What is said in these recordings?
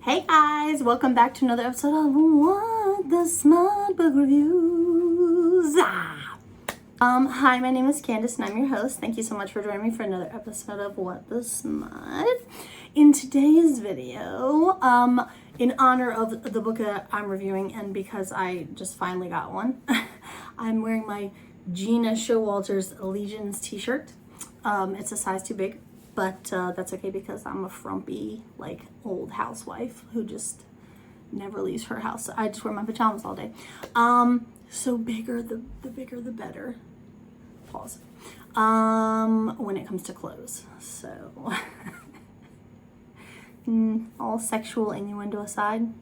Hey guys, welcome back to another episode of What the Smut Book Reviews. Hi, my name is Candace and I'm your host. Thank you so much for joining me for another episode of What the Smut. In today's video, in honor of the book that I'm reviewing and because I just finally got one, I'm wearing my Gena Showalter's Allegiance t-shirt. It's a size too big. But that's okay because I'm a frumpy, like, old housewife who just never leaves her house. I just wear my pajamas all day. So bigger, the bigger, the better. Pause. When it comes to clothes. So, all sexual innuendo aside.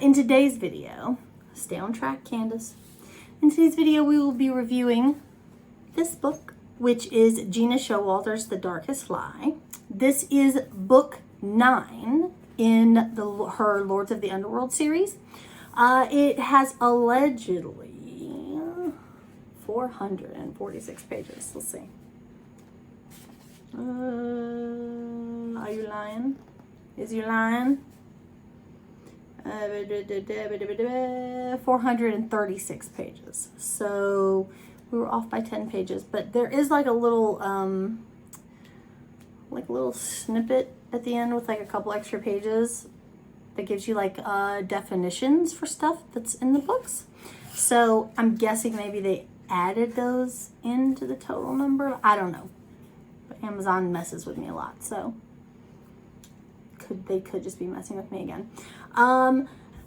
In today's video, stay on track, Candace. In today's video, we will be reviewing this book, which is Gena Showalter's The Darkest Lie. This is book 9 in her Lords of the Underworld series. It has allegedly 446 pages. Let's see. Are you lying? Is you lying? 436 pages. So we were off by 10 pages, but there is like a little snippet at the end with like a couple extra pages that gives you like definitions for stuff that's in the books. So I'm guessing maybe they added those into the total number. I don't know, but Amazon messes with me a lot, so they could just be messing with me again.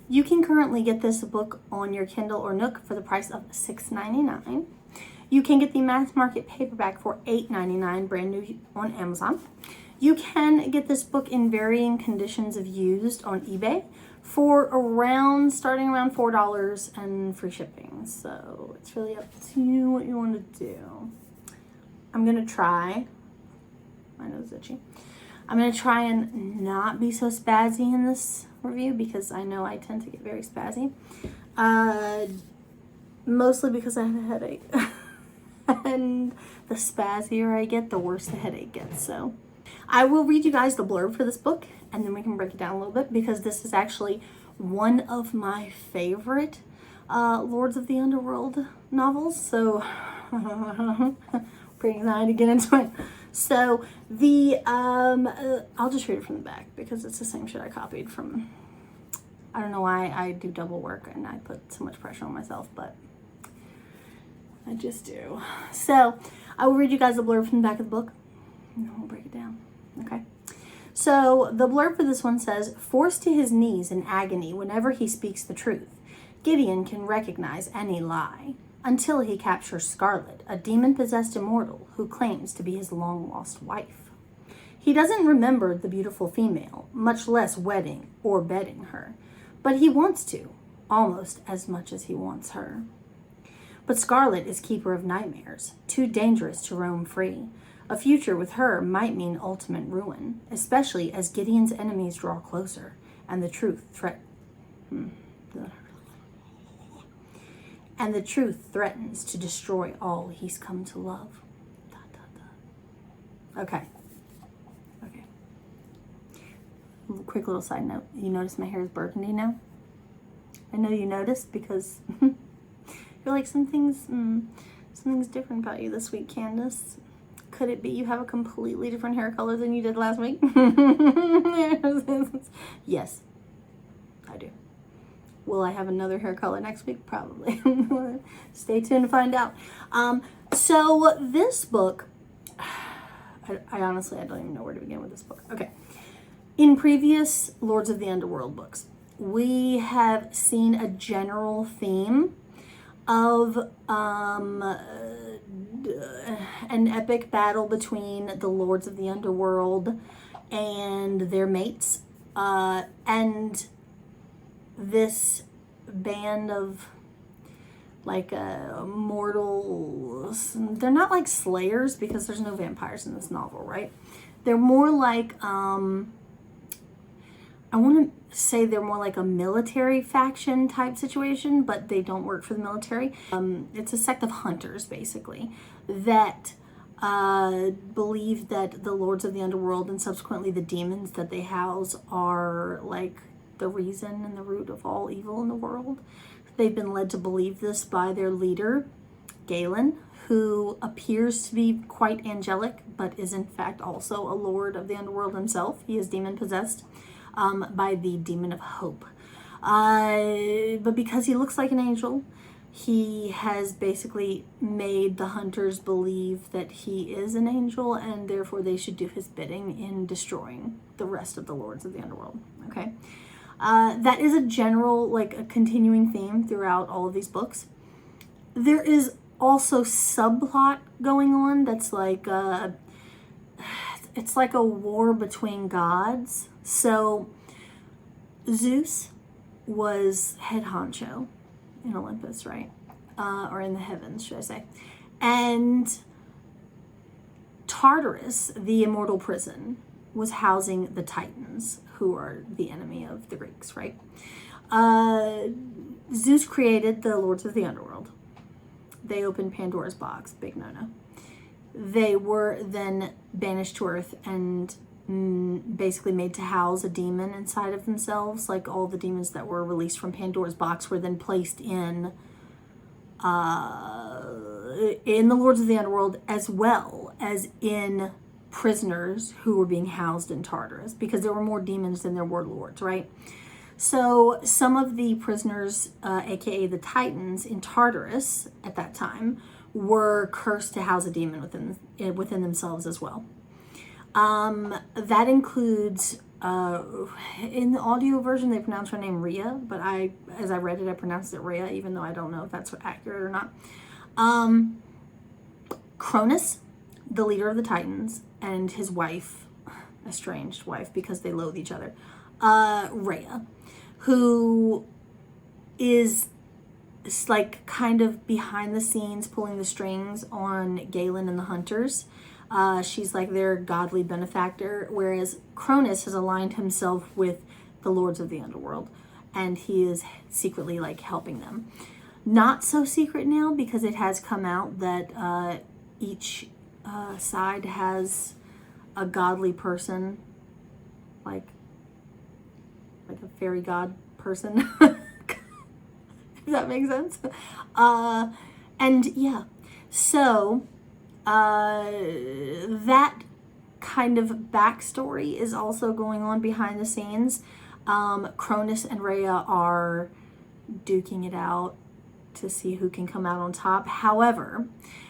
You can currently get this book on your Kindle or Nook for the price of $6.99. You can get the mass market paperback for $8.99, brand new on Amazon. You can get this book in varying conditions of used on eBay for starting around $4 and free shipping. So it's really up to you what you want to do. I'm going to try. My nose is itchy. I'm going to try and not be so spazzy in this review because I know I tend to get very spazzy. Mostly because I have a headache. And the spazzier I get, the worse the headache gets. So I will read you guys the blurb for this book and then we can break it down a little bit because this is actually one of my favorite Lords of the Underworld novels. So pretty excited to get into it. So the I'll just read it from the back because it's the same shit I copied from. I don't know why I do double work and I put so much pressure on myself, but I just do. So I will read you guys the blurb from the back of the book and then we'll break it down. Okay. So the blurb for this one says, forced to his knees in agony whenever he speaks the truth, Gideon can recognize any lie until he captures Scarlett, a demon-possessed immortal who claims to be his long-lost wife. He doesn't remember the beautiful female, much less wedding or bedding her, but he wants to, almost as much as he wants her. But Scarlett is keeper of nightmares, too dangerous to roam free. A future with her might mean ultimate ruin, especially as Gideon's enemies draw closer and the truth threatens to destroy all he's come to love. Okay. Quick little side note. You notice my hair is burgundy now? I know you noticed because you're like, something's different about you this week, Candace. Could it be you have a completely different hair color than you did last week? Yes, I do. Will I have another hair color next week? Probably. Stay tuned to find out. So this book, I honestly, I don't even know where to begin with this book. Okay. In previous Lords of the Underworld books, we have seen a general theme of an epic battle between the Lords of the Underworld and their mates, and this band of like mortals. They're not like slayers because there's no vampires in this novel, right? They're more like I want to say they're more like a military faction type situation, but they don't work for the military. It's a sect of hunters, basically, that believe that the lords of the underworld and subsequently the demons that they house are like the reason and the root of all evil in the world. They've been led to believe this by their leader, Galen, who appears to be quite angelic, but is in fact also a lord of the underworld himself. He is demon possessed by the demon of hope. But because he looks like an angel, he has basically made the hunters believe that he is an angel, and therefore they should do his bidding in destroying the rest of the lords of the underworld. Okay. That is a general, like a continuing theme throughout all of these books. There is also subplot going on that's like it's like a war between gods. So Zeus was head honcho in Olympus, right? Or in the heavens, should I say. And Tartarus, the immortal prison, was housing the Titans, who are the enemy of the Greeks, right? Zeus created the lords of the underworld. They opened Pandora's box, big no-no. They were then banished to Earth and basically made to house a demon inside of themselves. Like all the demons that were released from Pandora's box were then placed in the lords of the underworld, as well as in prisoners who were being housed in Tartarus, because there were more demons than there were lords, right? So some of the prisoners, aka the Titans in Tartarus at that time, were cursed to house a demon within themselves as well. That includes, in the audio version they pronounce her name Rhea, but as I read it, I pronounced it Rhea, even though I don't know if that's accurate or not. Cronus, the leader of the Titans, and his wife, estranged wife because they loathe each other, Rhea, who is like kind of behind the scenes pulling the strings on Galen and the hunters. She's like their godly benefactor, whereas Cronus has aligned himself with the lords of the underworld, and he is secretly like helping them. Not so secret now, because it has come out that each side has a godly person, like a fairy god person. Does that make sense? And yeah, so that kind of backstory is also going on behind the scenes. Cronus and Rhea are duking it out to see who can come out on top. However,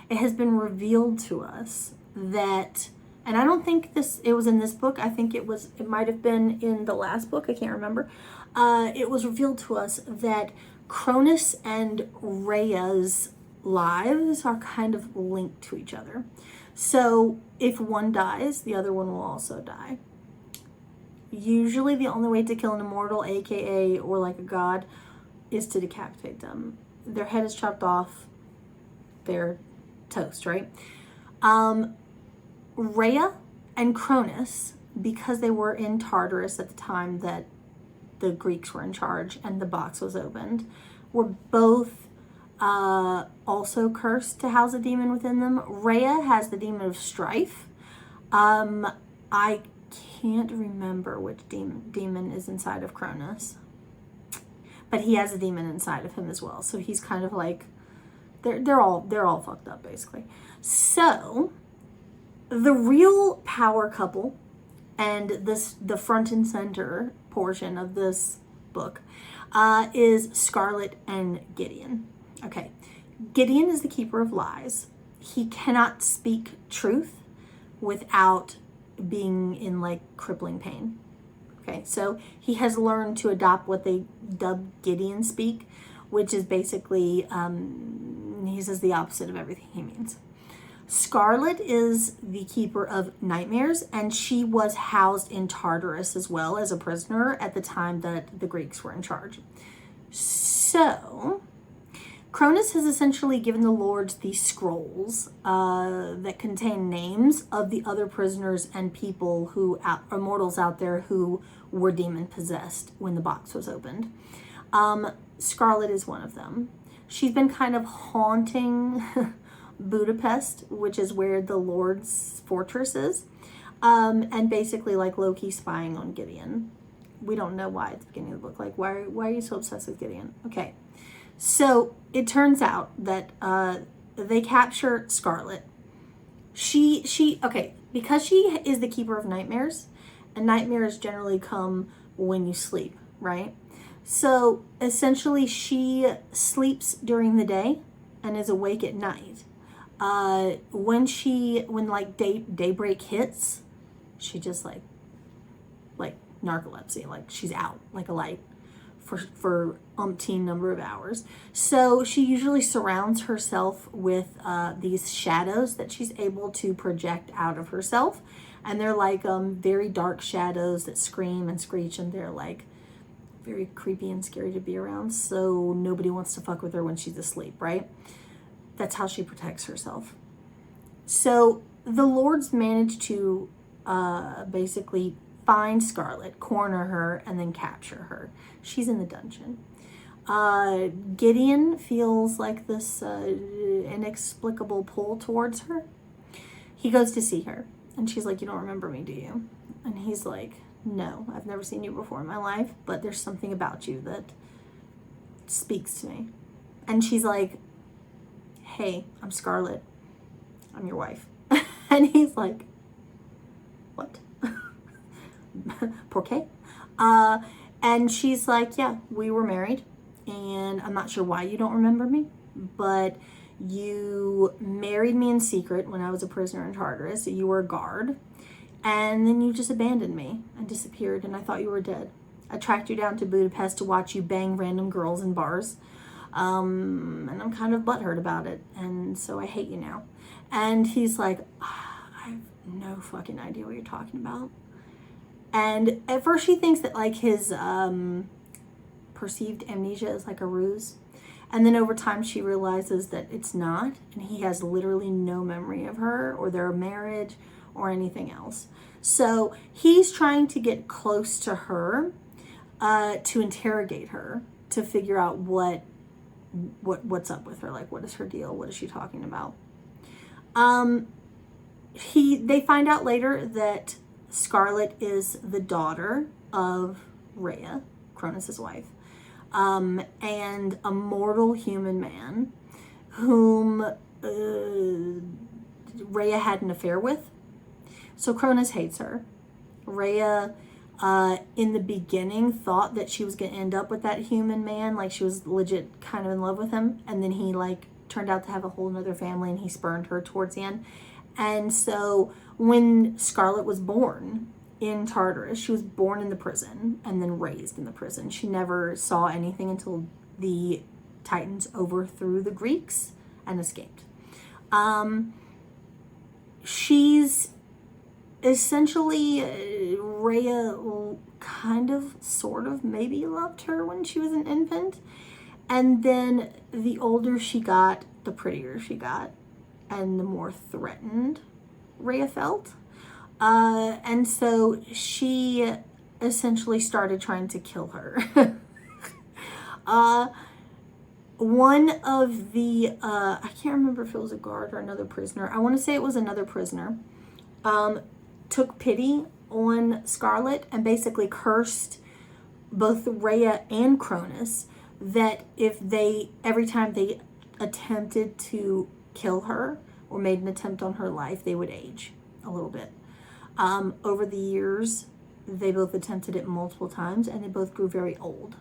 it has been revealed to us that, and I don't think it was in this book, I think it might have been in the last book, I can't remember. It was revealed to us that Cronus and Rhea's lives are kind of linked to each other. So if one dies, the other one will also die. Usually the only way to kill an immortal, aka or like a god, is to decapitate them. Their head is chopped off, they're toast, right? Rhea and Cronus, because they were in Tartarus at the time that the Greeks were in charge and the box was opened, were both also cursed to house a demon within them. Rhea has the demon of strife. I can't remember which demon is inside of Cronus, but he has a demon inside of him as well. So he's kind of like, they're all fucked up basically. So the real power couple and the front and center portion of this book is Scarlett and Gideon. Okay, Gideon is the keeper of lies. He cannot speak truth without being in like crippling pain. Okay, so he has learned to adopt what they dub Gideon speak, which is basically, he says the opposite of everything he means. Scarlett is the keeper of nightmares, and she was housed in Tartarus as well as a prisoner at the time that the Greeks were in charge. So Cronus has essentially given the lords these scrolls that contain names of the other prisoners and people who are mortals out there who were demon possessed when the box was opened. Scarlett is one of them. She's been kind of haunting Budapest, which is where the Lord's fortress is. And basically like Loki spying on Gideon. We don't know why at the beginning of the book. Like, why are you so obsessed with Gideon? Okay. So it turns out that they capture Scarlett. Okay, because she is the keeper of nightmares, and nightmares generally come when you sleep, right? So essentially she sleeps during the day and is awake at night. When like daybreak hits, she just like narcolepsy, like she's out like a light for umpteen number of hours. So she usually surrounds herself with these shadows that she's able to project out of herself, and they're like very dark shadows that scream and screech, and they're like very creepy and scary to be around, so nobody wants to fuck with her when she's asleep, right? That's how she protects herself. So the Lords managed to basically find Scarlett, corner her, and then capture her. She's in the dungeon. Gideon feels like this inexplicable pull towards her. He goes to see her, and she's like, "You don't remember me, do you?" And he's like, "No, I've never seen you before in my life, but there's something about you that speaks to me." And she's like, "Hey, I'm Scarlett. I'm your wife." And he's like, "What?" Por qué? And she's like, "Yeah, we were married, and I'm not sure why you don't remember me, but you married me in secret when I was a prisoner in Tartarus. You were a guard, and then you just abandoned me and disappeared, and I thought you were dead. I tracked you down to Budapest to watch you bang random girls in bars, and I'm kind of butthurt about it, and so I hate you now." And he's like, "I have no fucking idea what you're talking about." And at first she thinks that like his perceived amnesia is like a ruse. And then over time she realizes that it's not, and he has literally no memory of her or their marriage or anything else. So he's trying to get close to her to interrogate her, to figure out what's up with her, like what is her deal, what is she talking about. They find out later that Scarlett is the daughter of Rhea, Cronus' wife, and a mortal human man whom Rhea had an affair with. So Cronus hates her. Rhea, in the beginning, thought that she was going to end up with that human man, like she was legit kind of in love with him, and then he like turned out to have a whole nother family, and he spurned her towards the end. And so when Scarlett was born in Tartarus, she was born in the prison and then raised in the prison. She never saw anything until the Titans overthrew the Greeks and escaped. She's essentially, Rhea kind of, sort of, maybe loved her when she was an infant. And then the older she got, the prettier she got, and the more threatened Rhea felt. And so she essentially started trying to kill her. One of the, I can't remember if it was a guard or another prisoner. I want to say it was another prisoner. Took pity on Scarlett and basically cursed both Rhea and Cronus that every time they attempted to kill her or made an attempt on her life, they would age a little bit. Over the years, they both attempted it multiple times, and they both grew very old.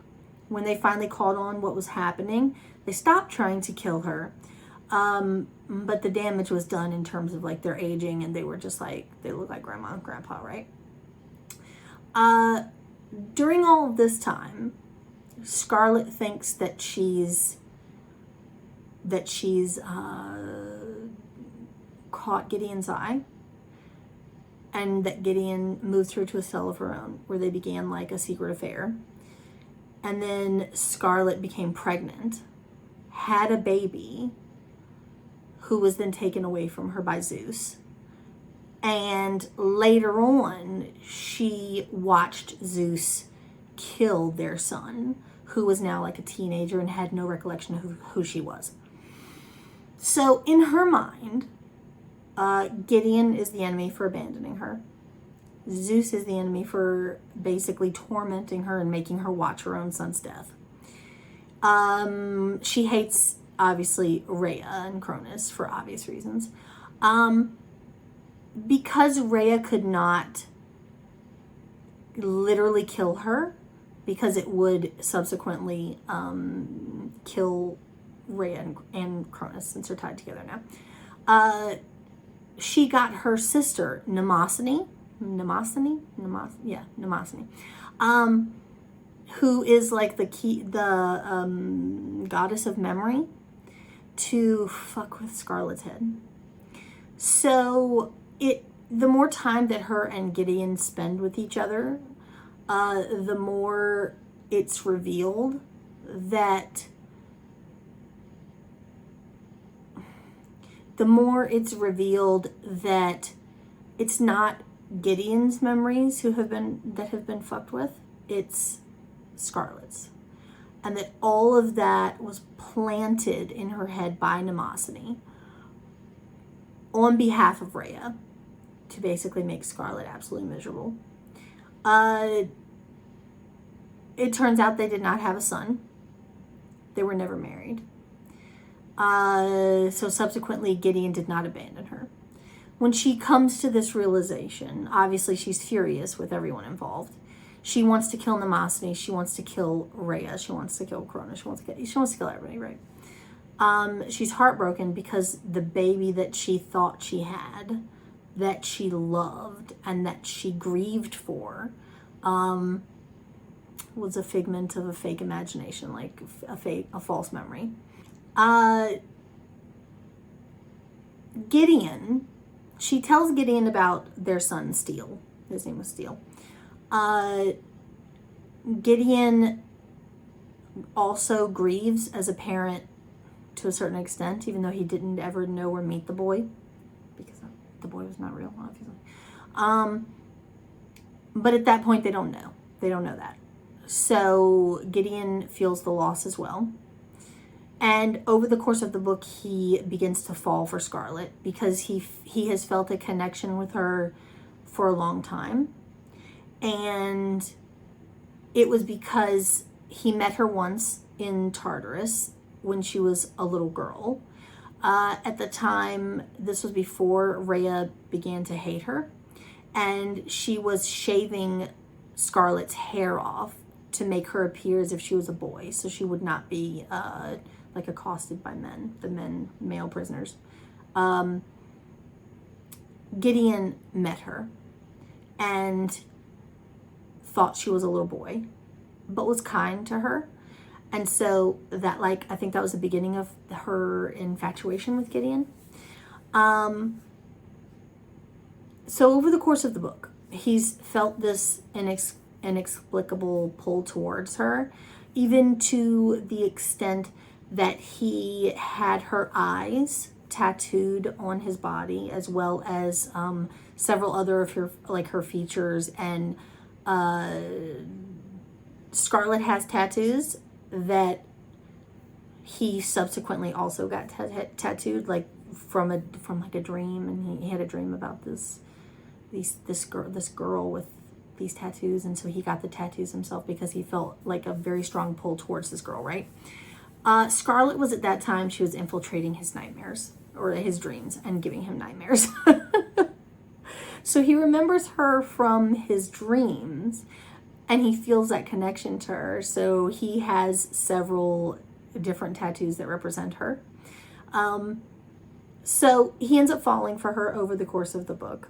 When they finally caught on what was happening, they stopped trying to kill her. But the damage was done in terms of like their aging, and they were just like, they look like grandma and grandpa, right? During all of this time, Scarlett thinks that she's caught Gideon's eye, and that Gideon moved her to a cell of her own where they began like a secret affair. And then Scarlett became pregnant, had a baby, who was then taken away from her by Zeus. And later on, she watched Zeus kill their son, who was now like a teenager and had no recollection of who she was. So in her mind, Gideon is the enemy for abandoning her. Zeus is the enemy for basically tormenting her and making her watch her own son's death. She hates, obviously, Rhea and Cronus for obvious reasons. Because Rhea could not literally kill her, because it would subsequently kill Rhea and Cronus, since they're tied together now. She got her sister, Mnemosyne, who is like the goddess of memory, to fuck with Scarlett's head. So the more time that her and Gideon spend with each other, the more it's revealed that it's not Gideon's memories that have been fucked with, it's Scarlett's. And that all of that was planted in her head by Mnemosyne on behalf of Rhea to basically make Scarlett absolutely miserable. It turns out they did not have a son. They were never married. So subsequently, Gideon did not abandon her. When she comes to this realization, obviously she's furious with everyone involved. She wants to kill Mnemosyne. She wants to kill Rhea. She wants to kill Cronus. She wants to kill everybody, right? She's heartbroken because the baby that she thought she had, that she loved, and that she grieved for, was a figment of a fake imagination, like a false memory. Gideon, she tells Gideon about their son, Steel. His name was Steel. Gideon also grieves as a parent to a certain extent, even though he didn't ever know or meet the boy, because the boy was not real, obviously. But at that point, they don't know. They don't know that. So Gideon feels the loss as well. And over the course of the book, he begins to fall for Scarlett because he has felt a connection with her for a long time. And it was because he met her once in Tartarus when she was a little girl. At the time, this was before Rhea began to hate her. And she was shaving Scarlett's hair off to make her appear as if she was a boy. So she would not be like accosted by male prisoners. Gideon met her and thought she was a little boy, but was kind to her. And so that, I think that was the beginning of her infatuation with Gideon. So over the course of the book, he's felt this inexplicable pull towards her, even to the extent that he had her eyes tattooed on his body, as well as several other of her features. And Scarlett has tattoos that he subsequently also got tattooed, like from a dream, and he had a dream about this girl with these tattoos, and so he got the tattoos himself because he felt like a very strong pull towards this girl, right? Scarlett was, at that time, she was infiltrating his nightmares, or his dreams, and giving him nightmares. So he remembers her from his dreams, and he feels that connection to her. So he has several different tattoos that represent her. So he ends up falling for her over the course of the book.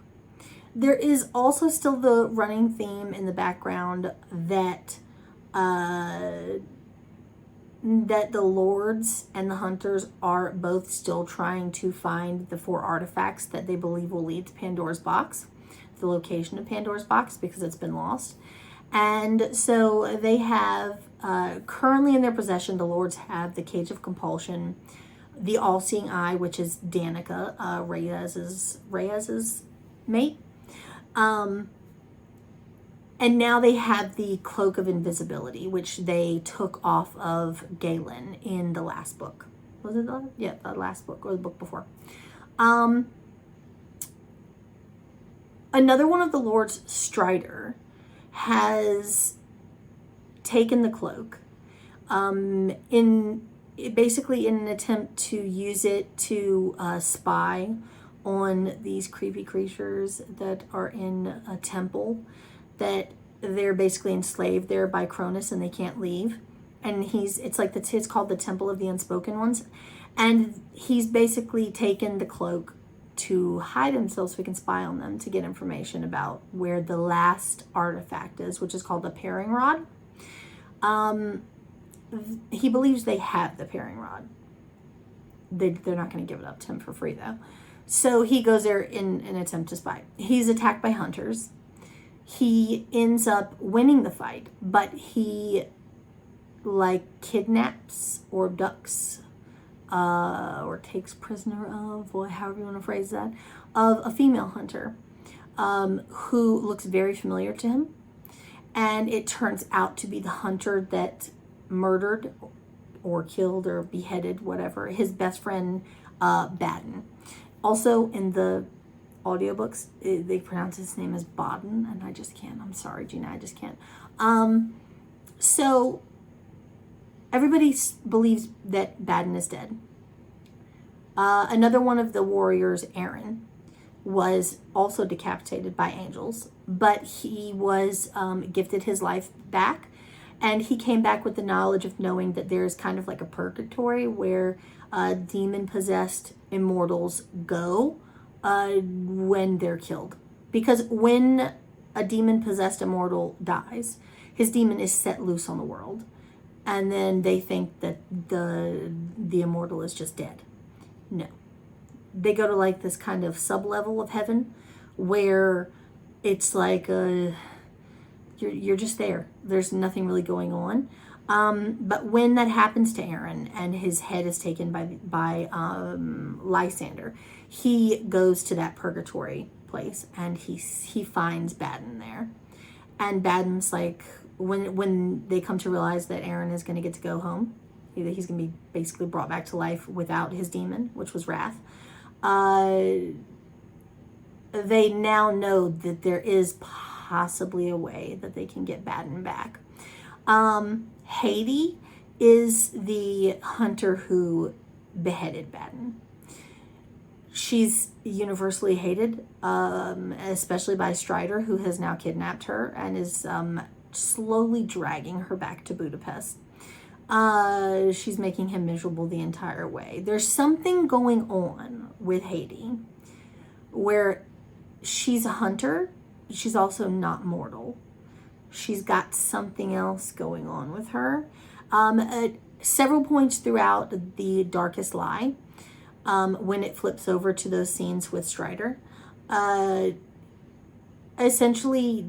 There is also still the running theme in the background that the lords and the hunters are both still trying to find the 4 artifacts that they believe will lead to Pandora's box, the location of Pandora's box, because it's been lost. And so they have, currently in their possession, the lords have the Cage of Compulsion, the All-Seeing Eye, which is Danica, Reyes's mate. And now they have the Cloak of Invisibility, which they took off of Galen in the last book. Was it the last book or the book before? Another one of the lords, Strider, has taken the cloak basically in an attempt to use it to spy on these creepy creatures that are in a temple, that they're basically enslaved there by Cronus and they can't leave. And it's called the Temple of the Unspoken Ones. And he's basically taken the cloak to hide himself so he can spy on them, to get information about where the last artifact is, which is called the paring rod. He believes they have the paring rod. They're not going to give it up to him for free, though. So he goes there in an attempt to spy. He's attacked by hunters. He ends up winning the fight, but he kidnaps or abducts or takes prisoner of, or however you want to phrase that, of a female hunter who looks very familiar to him. And it turns out to be the hunter that murdered or killed or beheaded, whatever, his best friend, Baden. Also, in the audiobooks, they pronounce his name as Baden, and I just can't. I'm sorry, Gena, I just can't. So everybody believes that Baden is dead. Another one of the warriors, Aaron, was also decapitated by angels, but he was gifted his life back, and he came back with the knowledge of knowing that there's kind of like a purgatory where demon-possessed immortals go when they're killed. Because when a demon-possessed immortal dies, his demon is set loose on the world. And then they think that the immortal is just dead. No. They go to this kind of sub-level of heaven where it's like you're just there. There's nothing really going on. But when that happens to Aaron and his head is taken by Lysander, he goes to that purgatory place and he finds Baden there. And Baden's when they come to realize that Aaron is going to get to go home, he's going to be basically brought back to life without his demon, which was Wrath. They now know that there is possibly a way that they can get Baden back. Haiti is the hunter who beheaded Baden. She's universally hated, especially by Strider, who has now kidnapped her and is slowly dragging her back to Budapest. She's making him miserable the entire way. There's something going on with Haiti where she's a hunter. She's also not mortal. She's got something else going on with her. At several points throughout The Darkest Lie, when it flips over to those scenes with Strider, essentially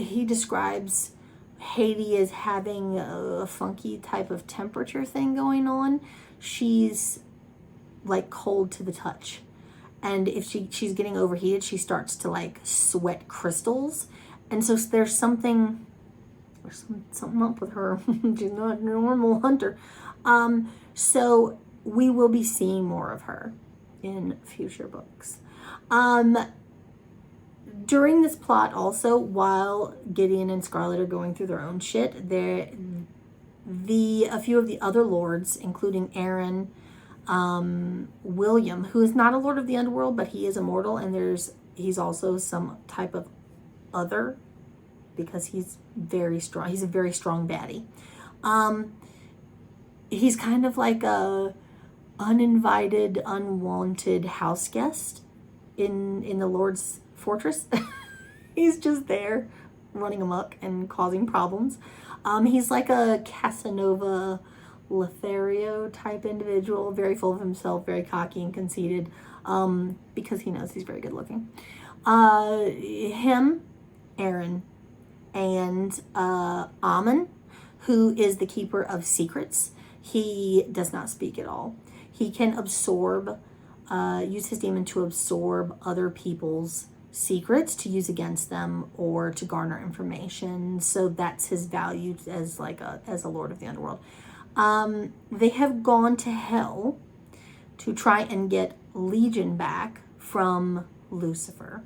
he describes Haiti as having a funky type of temperature thing going on. She's cold to the touch. And if she's getting overheated, she starts to sweat crystals. And so there's something up with her. She's not a normal hunter. So we will be seeing more of her in future books. During this plot also, while Gideon and Scarlett are going through their own shit, a few of the other lords, including Aaron, William, who is not a lord of the Underworld, but he is immortal, and he's also some type of other, because he's very strong. He's a very strong baddie. He's kind of like a uninvited, unwanted house guest in the Lord's fortress. He's just there running amok and causing problems. He's like a Casanova Lothario type individual, very full of himself, very cocky and conceited, because he knows he's very good looking. Him, Aaron, and Ammon, who is the keeper of secrets. He does not speak at all. He can use his demon to absorb other people's secrets to use against them or to garner information. So that's his value as a lord of the Underworld. They have gone to hell to try and get Legion back from Lucifer.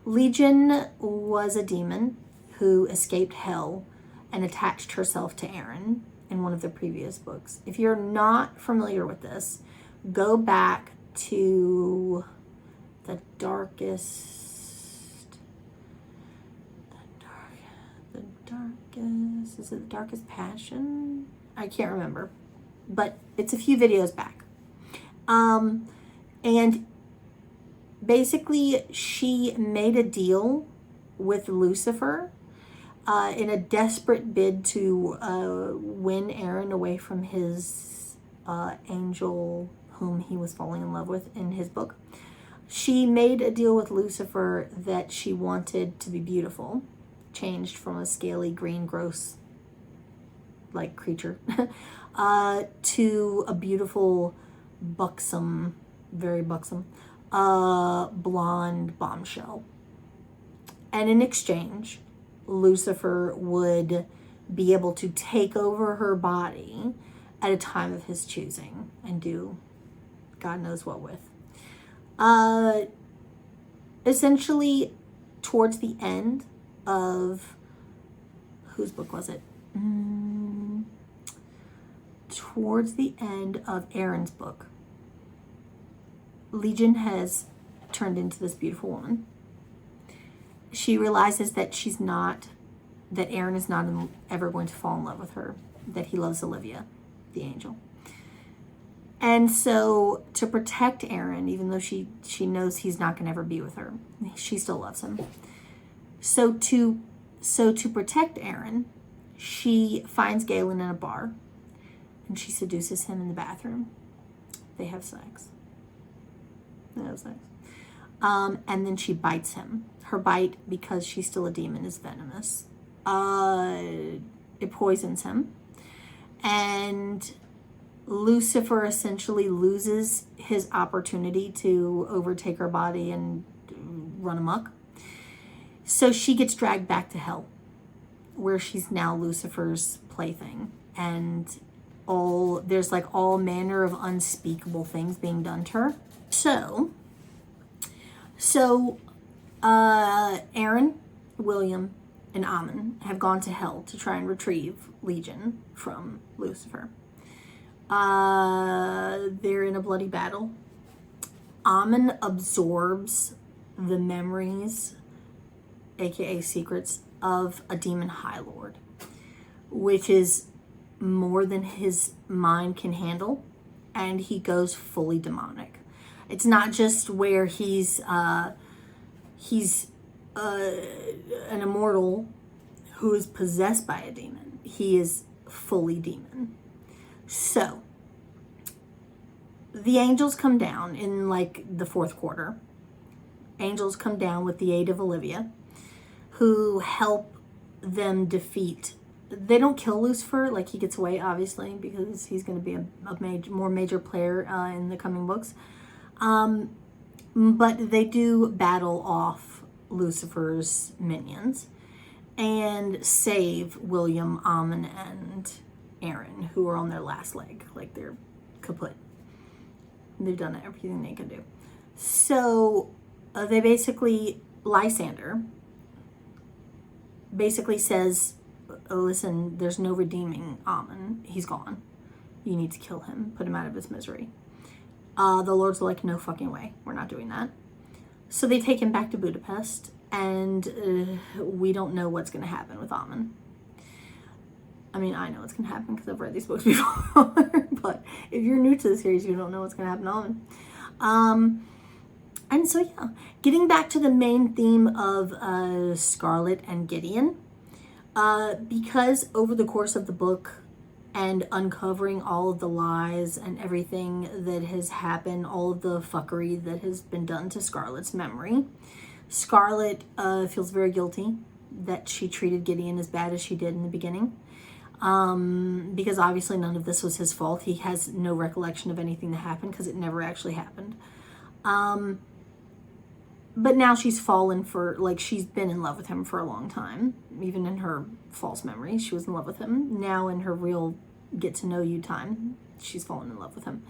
Legion was a demon who escaped hell and attached herself to Aaron in one of the previous books. If you're not familiar with this, go back to the darkest, is it the Darkest Passion? I can't remember, but it's a few videos back. And basically she made a deal with Lucifer in a desperate bid to win Aaron away from his angel whom he was falling in love with in his book. She made a deal with Lucifer that she wanted to be beautiful, changed from a scaly, green, gross, like, creature to a beautiful, buxom, very buxom, blonde bombshell. And in exchange, Lucifer would be able to take over her body at a time of his choosing and do God knows what with. Essentially, towards the end of, whose book was it? Towards the end of Aaron's book, Legion has turned into this beautiful woman. She realizes that that Aaron is not ever going to fall in love with her, that he loves Olivia, the angel. And so to protect Aaron, even though she knows he's not going to ever be with her, she still loves him. So to protect Aaron, she finds Galen in a bar and she seduces him in the bathroom. They have sex. And then she bites him. Her bite, because she's still a demon, is venomous. It poisons him. And Lucifer essentially loses his opportunity to overtake her body and run amok. So she gets dragged back to hell, where she's now Lucifer's plaything. And there's like all manner of unspeakable things being done to her. So Aaron, William, and Ammon have gone to hell to try and retrieve Legion from Lucifer. They're in a bloody battle. Ammon absorbs the memories, aka secrets, of a demon High Lord, which is more than his mind can handle, and he goes fully demonic. It's not just where he's an immortal who is possessed by a demon. He is fully demon. So the angels come down in like the fourth quarter. Angels come down with the aid of Olivia, who help them defeat. They don't kill Lucifer, like he gets away, obviously, because he's going to be a more major player in the coming books. But they do battle off Lucifer's minions and save William, Ammon, and Aaron, who are on their last leg, like they're kaput. They've done everything they can do. So they basically, Lysander basically says, listen, there's no redeeming Ammon. He's gone. You need to kill him. Put him out of his misery. The Lord's like, no fucking way. We're not doing that. So they take him back to Budapest, and we don't know what's going to happen with Ammon. I mean, I know what's going to happen because I've read these books before. But if you're new to the series, you don't know what's going to happen to Ammon. And so, yeah. Getting back to the main theme of Scarlett and Gideon. Because over the course of the book and uncovering all of the lies and everything that has happened, all of the fuckery that has been done to Scarlett's memory, Scarlett feels very guilty that she treated Gideon as bad as she did in the beginning. Because obviously none of this was his fault. He has no recollection of anything that happened because it never actually happened. But now she's fallen for, like, she's been in love with him for a long time. Even in her false memory, she was in love with him. Now in her real get to know you time. She's fallen in love with him.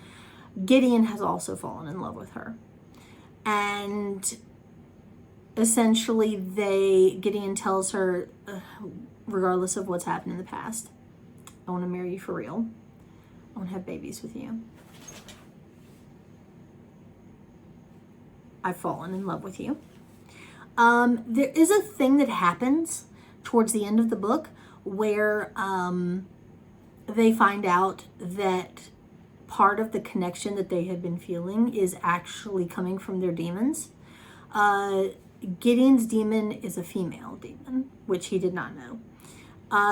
Gideon has also fallen in love with her. And essentially Gideon tells her, regardless of what's happened in the past, I want to marry you for real. I want to have babies with you. I've fallen in love with you. There is a thing that happens towards the end of the book where they find out that part of the connection that they have been feeling is actually coming from their demons. Gideon's demon is a female demon, which he did not know.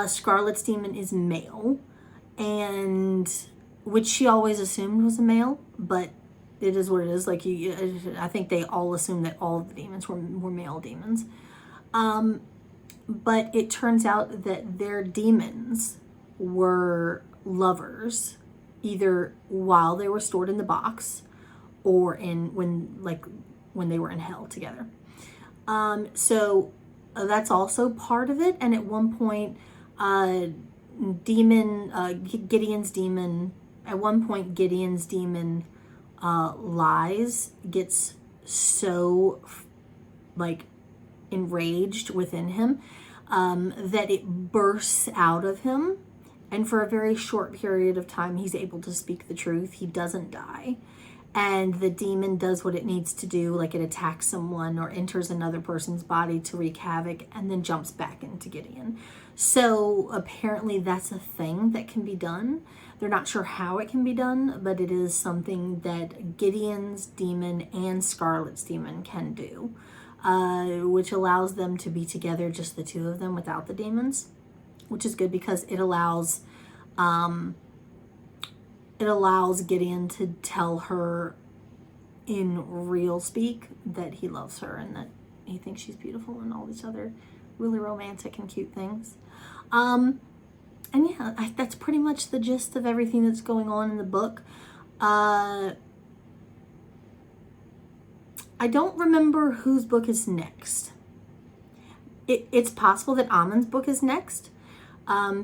Scarlett's demon is male, and which she always assumed was a male, but it is what it is. Like, I think they all assumed that all of the demons were male demons. But it turns out that their demons were lovers, either while they were stored in the box or when they were in hell together. So that's also part of it. And at one point, Gideon's demon Lies gets so enraged within him that it bursts out of him, and for a very short period of time he's able to speak the truth. He doesn't die, and the demon does what it needs to do, like it attacks someone or enters another person's body to wreak havoc and then jumps back into Gideon. So apparently that's a thing that can be done. They're not sure how it can be done, but it is something that Gideon's demon and Scarlett's demon can do, which allows them to be together, just the two of them without the demons, which is good because it allows Gideon to tell her in real speak that he loves her and that he thinks she's beautiful and all these other really romantic and cute things. And yeah, that's pretty much the gist of everything that's going on in the book. I don't remember whose book is next. It's possible that Amon's book is next,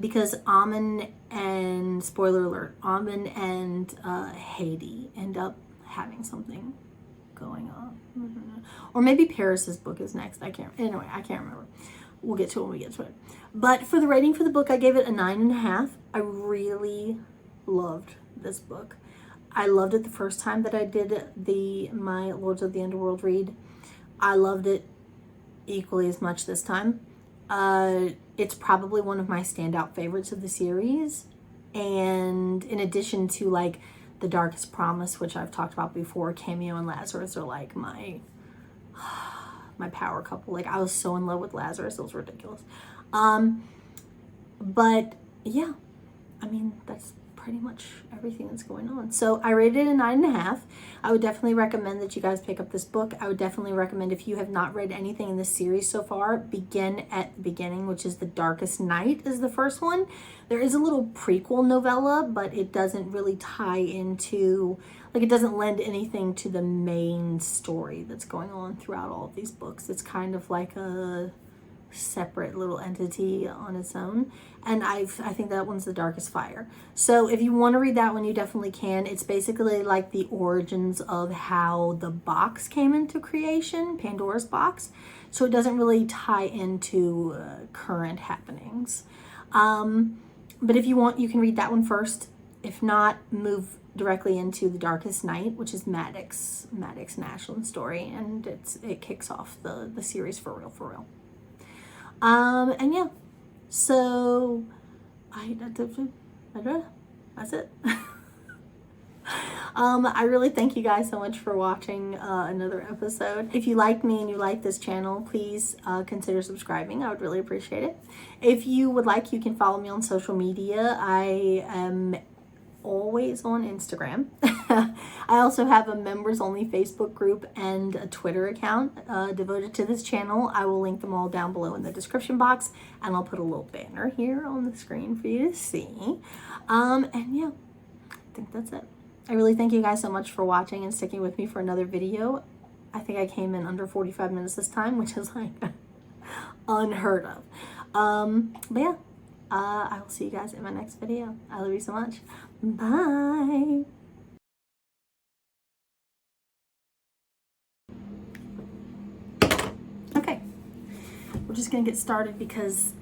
because Amon and, spoiler alert, Amon and Haiti end up having something going on. Or maybe Paris's book is next. I can't remember. We'll get to it when we get to it. But for the rating for the book, I gave it a 9.5. I really loved this book. I loved it the first time that I did my Lords of the Underworld read. I loved it equally as much this time. It's probably one of my standout favorites of the series. And in addition to The Darkest Promise, which I've talked about before, Cameo and Lazarus are my power couple. I was so in love with Lazarus, it was ridiculous. But yeah, I mean, that's pretty much everything that's going on. So I rated it a 9.5. I would definitely recommend that you guys pick up this book. I would definitely recommend, if you have not read anything in this series so far, begin at the beginning, which is The Darkest Night is the first one. There is a little prequel novella, but it doesn't really tie into, it doesn't lend anything to the main story that's going on throughout all of these books. It's kind of like a separate little entity on its own, and I think that one's The Darkest Fire. So if you want to read that one, you definitely can. It's basically like the origins of how the box came into creation, Pandora's box, so it doesn't really tie into current happenings. But if you want, you can read that one first. If not, move directly into The Darkest Night, which is Maddox Nashland's story, and it kicks off the series for real. And yeah, so that's it. I really thank you guys so much for watching another episode. If you like me and you like this channel, please consider subscribing. I would really appreciate it. If you would like, you can follow me on social media. I am always on Instagram. I also have a members only Facebook group and a Twitter account devoted to this channel. I will link them all down below in the description box, and I'll put a little banner here on the screen for you to see. And yeah, I think that's it. I really thank you guys so much for watching and sticking with me for another video. I think I came in under 45 minutes this time, which is unheard of. But yeah, I will see you guys in my next video. I love you so much. Bye. Okay, we're just gonna get started because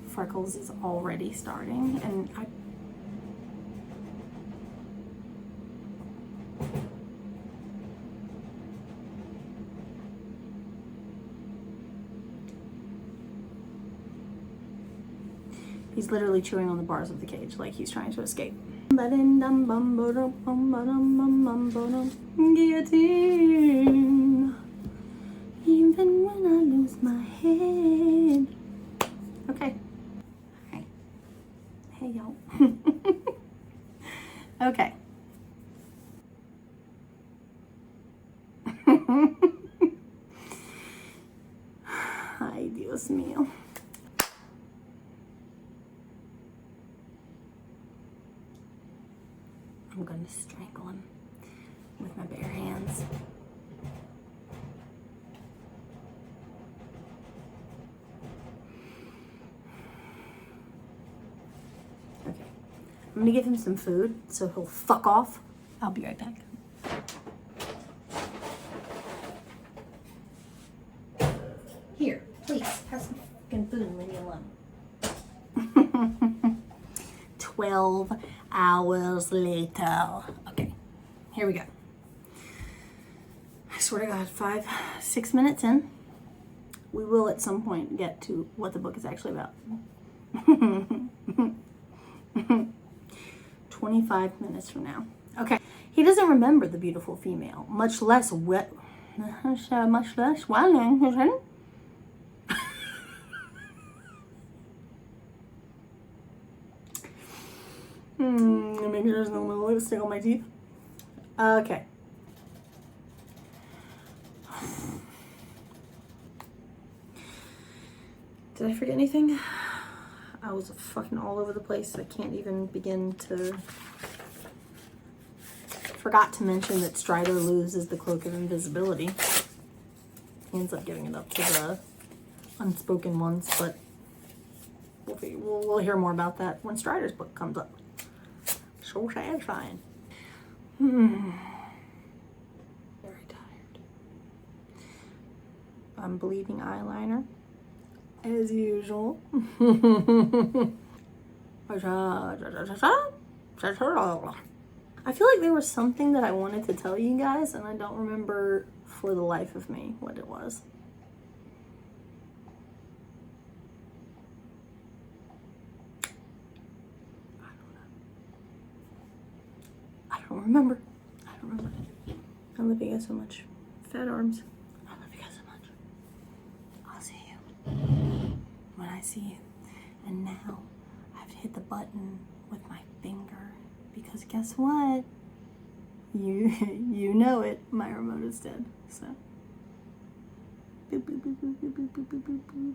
Freckles is already starting, and he's literally chewing on the bars of the cage like he's trying to escape. Gettin, even when I lose my head. Okay. Hey, y'all. Okay. Ay, Dios mío. I'm going to strangle him with my bare hands. Okay. I'm going to give him some food so he'll fuck off. I'll be right back. Here, please, have some fucking food and leave me alone. 12 hours later. Okay, here we go. I swear to God, 6 minutes in, we will at some point get to what the book is actually about. 25 minutes from now. Okay, he doesn't remember the beautiful female, much less wilding. Maybe there's no little lipstick on my teeth. Okay. Did I forget anything? I was fucking all over the place. I can't even begin to... Forgot to mention that Strider loses the Cloak of Invisibility. He ends up giving it up to the unspoken ones, but we'll hear more about that when Strider's book comes up. So satisfying. Very tired. I'm bleeding eyeliner, as usual. I feel like there was something that I wanted to tell you guys, and I don't remember for the life of me what it was. I don't remember. I love you guys so much. Fat arms. I love you guys so much. I'll see you when I see you. And now I have to hit the button with my finger because guess what? You know it. My remote is dead. So. Boop, boop, boop, boop, boop, boop, boop, boop, boop.